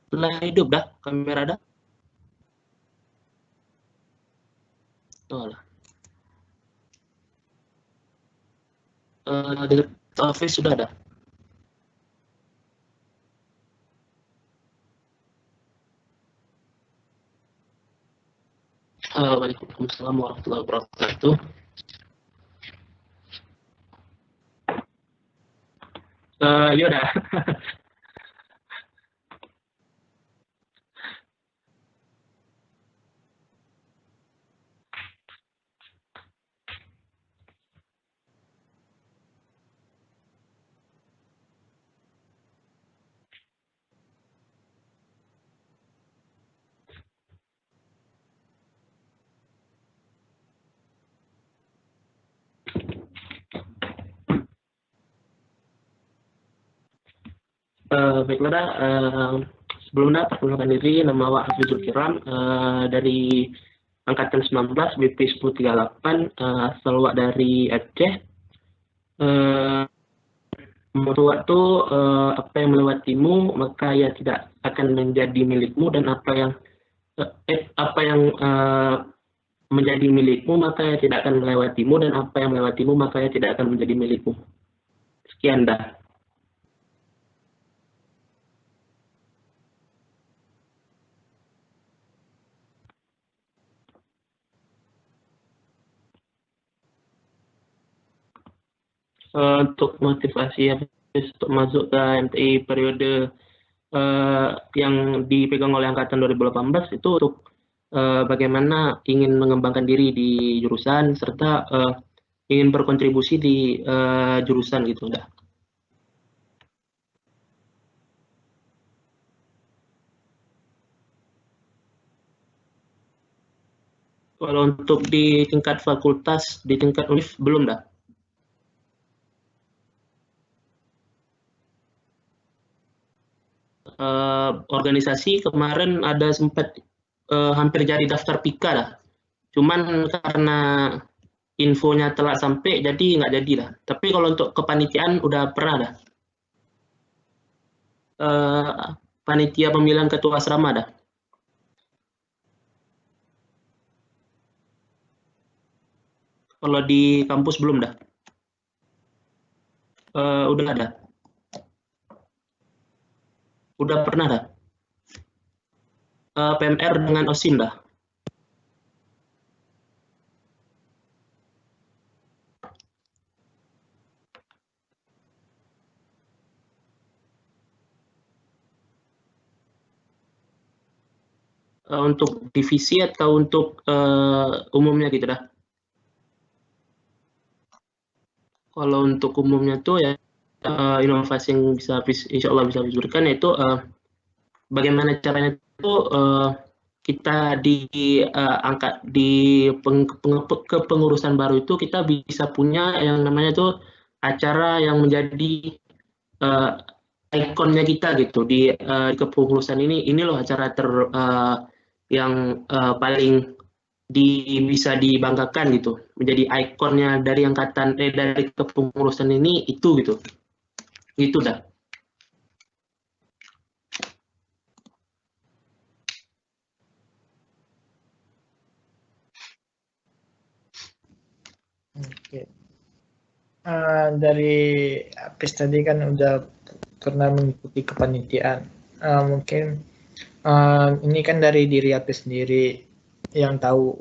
Telah hidup dah, kamera dah. Oh lah. Di office sudah ada. Waalaikumsalam warahmatullahi wabarakatuh. Ya udah. Baiklah dah, sebelumnya perkenalkan diri, nama awak Hafizul Kiram, dari Angkatan 19, BP 1038, asal awak dari Aceh. Menurut awak tu, apa yang melewatimu, maka ia tidak akan menjadi milikmu, dan apa yang menjadi milikmu, maka ia tidak akan melewatimu, dan apa yang melewatimu, maka ia tidak akan menjadi milikmu. Sekian dah. Untuk motivasi Hafiz untuk masuk ke MTI periode yang dipegang oleh Angkatan 2018 itu untuk bagaimana ingin mengembangkan diri di jurusan serta ingin berkontribusi di jurusan gitu dah. Kalau untuk di tingkat fakultas, di tingkat univ belum dah. Organisasi kemarin ada sempat hampir jadi daftar PIKA dah. Cuman karena infonya telah sampai jadi nggak jadi dah. Tapi kalau untuk kepanitiaan udah pernah dah. Panitia pemilihan ketua asrama dah. Kalau di kampus belum dah. Udah ada. Udah pernah dah. PMR dengan OSIM dah. Untuk divisi atau untuk umumnya gitu dah. Kalau untuk umumnya tuh ya inovasi yang bisa insya Allah bisa diberikan yaitu bagaimana caranya itu kita angkat di kepengurusan baru itu kita bisa punya yang namanya tuh acara yang menjadi ikonnya kita gitu di kepengurusan ini loh acara yang paling bisa dibanggakan gitu, menjadi ikonnya dari angkatan dari kepengurusan ini itu gitu dah. Oke. Dari Apis tadi kan udah pernah mengikuti kepanitiaan. Mungkin ini kan dari diri Apis sendiri yang tahu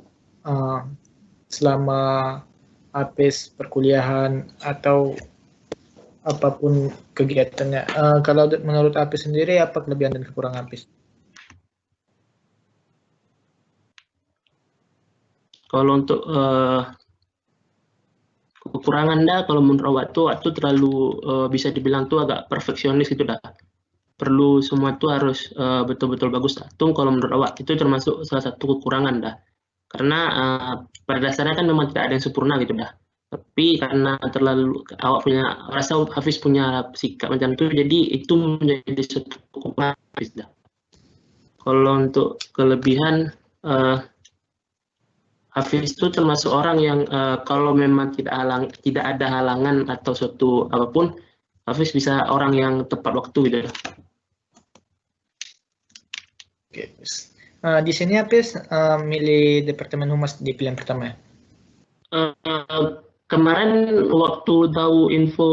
selama Apis perkuliahan atau apapun kegiatannya. Kalau menurut Apis sendiri apa kelebihan dan kekurangan Apis? Kalau untuk kekurangan kalau menurut waktu terlalu bisa dibilang tuh agak perfeksionis gitu dah. Perlu semua tuh harus betul-betul bagus dah. Tuh kalau menurut awak itu termasuk salah satu kekurangan dah. Karena pada dasarnya kan memang tidak ada yang sempurna gitu dah. Tapi karena terlalu rasa Hafiz punya sikap macam itu, jadi itu menjadi suatu kekurangan Hafiz dah. Kalau untuk kelebihan Hafiz itu termasuk orang yang kalau memang tidak ada halangan atau suatu apapun, Hafiz bisa orang yang tepat waktu gitu. Oke, di sini Hafiz milih Departemen Humas di pilihan pertama. Kemarin waktu tahu info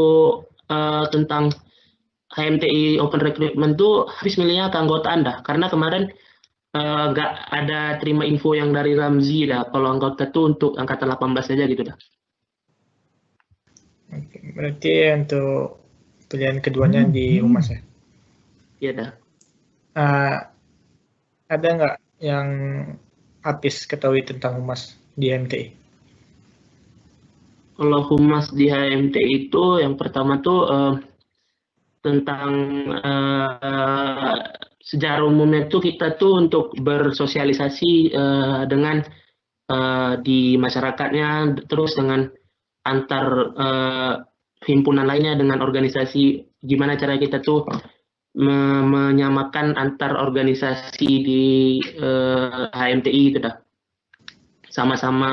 tentang HMTI Open Recruitment tuh Hafiz milihnya keanggotaan dah, karena kemarin nggak ada terima info yang dari Ramzi dah, kalau anggota tuh untuk angkatan 18 saja gitu dah. Oke, berarti untuk pilihan keduanya di Humas ya? Iya dah. Ada nggak yang Hafiz ketahui tentang Humas di HMTI? Kalau Humas di HMTI itu yang pertama tuh tentang sejarah umumnya tuh kita tuh untuk bersosialisasi dengan di masyarakatnya, terus dengan antar himpunan lainnya, dengan organisasi, gimana cara kita tuh menyamakan antar organisasi di HMTI itu dah, sama-sama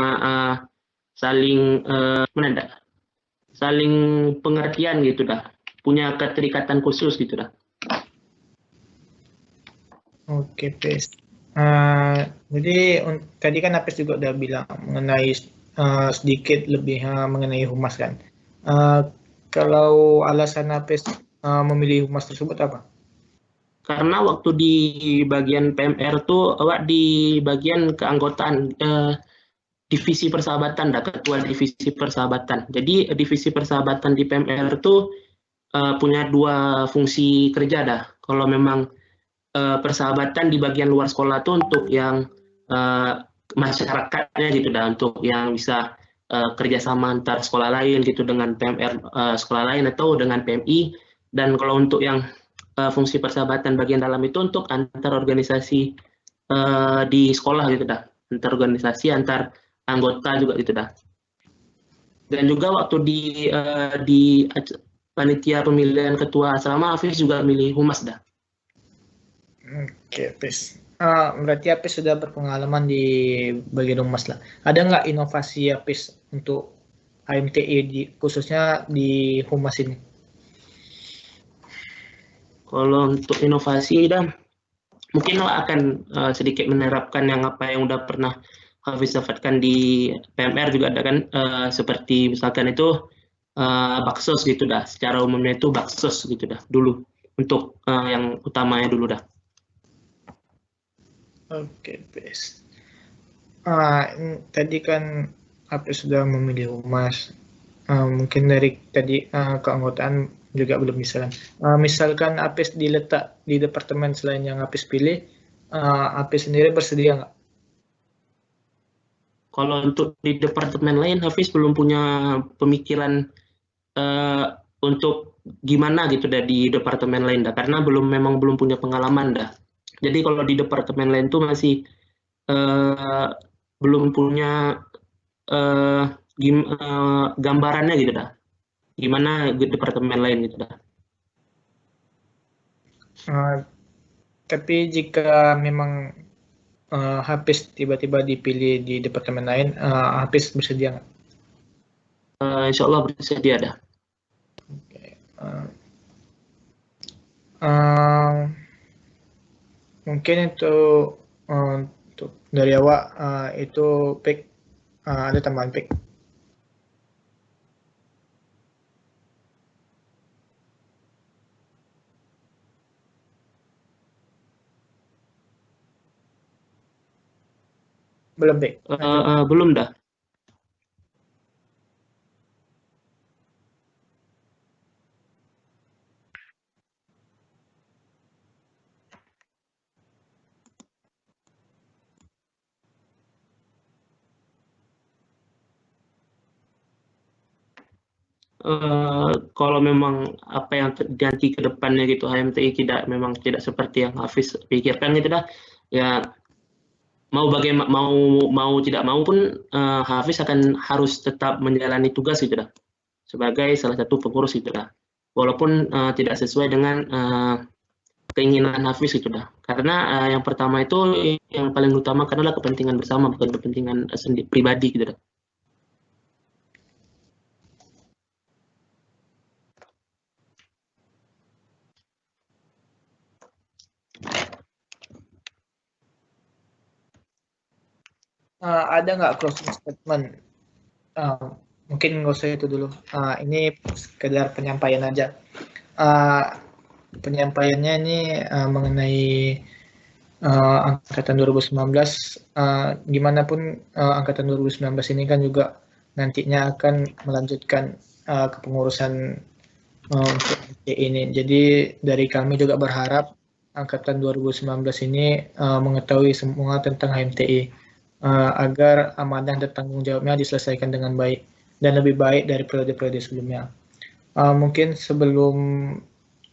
saling saling pengertian gitu dah, punya keterikatan khusus gitu dah. Oke, Pes. Jadi tadi kan Apes juga udah bilang mengenai sedikit lebih mengenai Humas kan. Kalau alasan Apes memilih Humas tersebut apa? Karena waktu di bagian PMR tuh awak di bagian keanggotaan divisi persahabatan, ketua divisi persahabatan. Jadi divisi persahabatan di PMR tuh punya dua fungsi kerja dah. Kalau memang persahabatan di bagian luar sekolah tuh untuk yang masyarakatnya gitu dah, untuk yang bisa kerjasama antar sekolah lain gitu dengan PMR sekolah lain atau dengan PMI. Dan kalau untuk yang fungsi persahabatan bagian dalam itu untuk antar organisasi di sekolah gitu dah, antar organisasi, antar anggota juga gitu dah. Dan juga waktu di panitia pemilihan ketua asrama, Hafiz juga milih Humas dah. Oke, Apes. Berarti Apes sudah berpengalaman di bagian Humas lah. Ada nggak inovasi Apes untuk HMTI khususnya di Humas ini? Kalau untuk inovasi dah, mungkin akan sedikit menerapkan yang apa yang udah pernah Hafiz dapatkan di PMR juga ada kan, seperti misalkan itu baksos gitu dah, secara umumnya itu baksos gitu dah dulu, untuk yang utamanya dulu dah. Oke, Pes. Tadi kan Apes sudah memilih Humas. Mungkin dari tadi keanggotaan juga belum misalkan. Misalkan Apes diletak di departemen selain yang Apes pilih, Apes sendiri bersedia nggak? Kalau untuk di departemen lain, Hafiz belum punya pemikiran untuk gimana gitu dah di departemen lain dah, karena memang belum punya pengalaman dah. Jadi kalau di departemen lain tuh masih belum punya gambarannya gitu dah. gimana departemen lain gitu dah. Tapi jika memang Hafiz tiba-tiba dipilih di departemen lain, Hafiz bersedia nggak? Insya Allah bersedia dah. Mungkin itu untuk dari awak itu Pik, ada tambahan Pik? Belum Pik? Belum dah. Kalau memang apa yang nanti ke depannya gitu HMTI memang tidak seperti yang Hafiz pikirkan gitu dah, ya mau tidak mau pun Hafiz akan harus tetap menjalani tugas gitu dah sebagai salah satu pengurus gitu dah, walaupun tidak sesuai dengan keinginan Hafiz gitu dah, karena yang pertama itu yang paling utama adalah kepentingan bersama, bukan kepentingan pribadi gitu dah. Ada nggak closing statement? Mungkin nggak usah itu dulu. Ini sekedar penyampaian aja. Penyampaiannya ini mengenai angkatan 2019. Gimana pun angkatan 2019 ini kan juga nantinya akan melanjutkan kepengurusan untuk ini. Jadi dari kami juga berharap angkatan 2019 ini mengetahui semua tentang HMTI. Agar amanah dan tanggung jawabnya diselesaikan dengan baik dan lebih baik dari periode-periode sebelumnya. Mungkin sebelum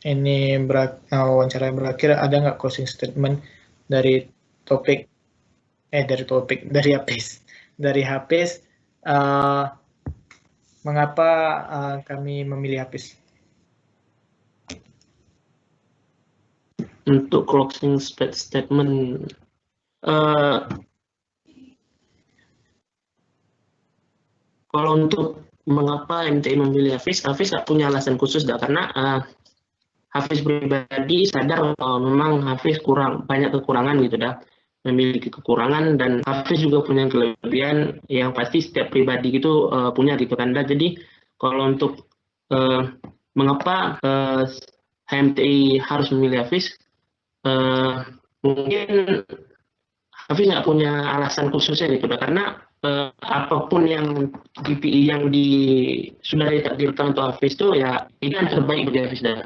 ini wawancara berakhir, ada nggak closing statement dari Hafiz? Mengapa kami memilih Hafiz? Untuk closing statement, kalau untuk mengapa MTI memilih Hafiz tak punya alasan khusus dah, karena Hafiz pribadi sadar bahwa memang Hafiz banyak kekurangan gitu dah, memiliki kekurangan, dan Hafiz juga punya kelebihan yang pasti setiap pribadi gitu punya gitu kan dah. Jadi kalau untuk mengapa HMTI harus memilih Hafiz, mungkin Hafiz nggak punya alasan khususnya gitu dah, karena apapun yang DPI yang sudah ditakdirkan untuk Hafiz itu ya ini yang terbaik bagi Hafiz dah,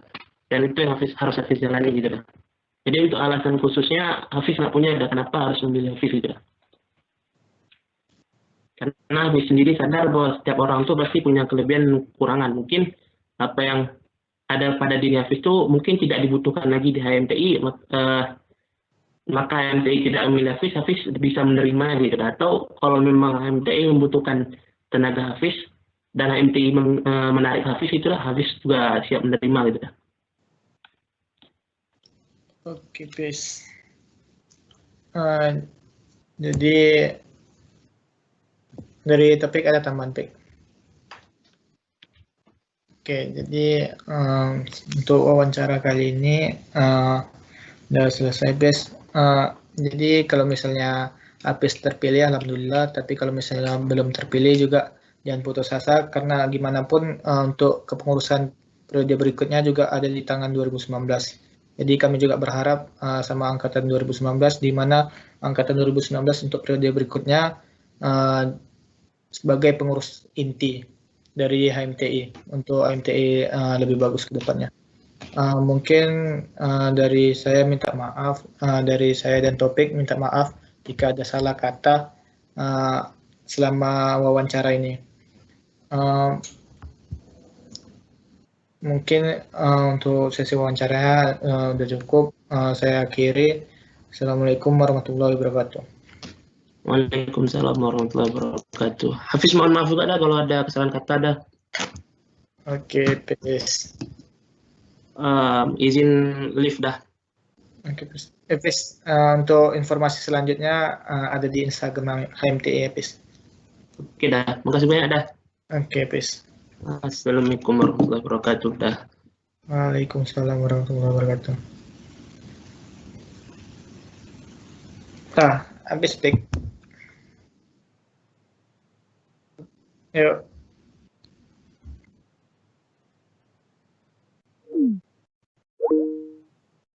dan itu yang harus Hafiz jalani gitu dah. Jadi untuk alasan khususnya Hafiz nggak punya dah, kenapa harus memilih Hafiz gitu dah. Karena Hafiz sendiri sadar bahwa setiap orang tuh pasti punya kelebihan dan kekurangan. Mungkin apa yang ada pada diri Hafiz itu mungkin tidak dibutuhkan lagi di HMTI, maka HMTI tidak memilih Hafiz bisa menerima gitu. Atau kalau memang HMTI membutuhkan tenaga Hafiz dan HMTI menarik Hafiz, itulah Hafiz juga siap menerima gitu. Oke, guys. Jadi dari topik ada tambahan Pik. Oke, jadi untuk wawancara kali ini udah selesai, guys. Jadi kalau misalnya Hafiz terpilih, alhamdulillah. Tapi kalau misalnya belum terpilih juga jangan putus asa, karena gimana pun untuk kepengurusan periode berikutnya juga ada di tangan 2019. Jadi kami juga berharap sama angkatan 2019, di mana angkatan 2019 untuk periode berikutnya sebagai pengurus inti dari HMTI, untuk HMTI lebih bagus ke depannya. Mungkin dari saya minta maaf, dari saya dan Topik minta maaf jika ada salah kata selama wawancara ini. Mungkin untuk sesi wawancaranya sudah cukup. Saya akhiri. Assalamualaikum warahmatullahi wabarakatuh. Waalaikumsalam warahmatullahi wabarakatuh. Hafiz mohon maaf juga kalau ada kesalahan kata dah. Oke, Pis. Izin live dah. Oke, Pis. Pis, untuk informasi selanjutnya ada di Instagram HMTE ya, Pis. Oke dah. Makasih banyak dah. Oke, Pis. Assalamualaikum warahmatullahi wabarakatuh dah. Waalaikumsalam warahmatullahi wabarakatuh. Habis, Pik. Yuk.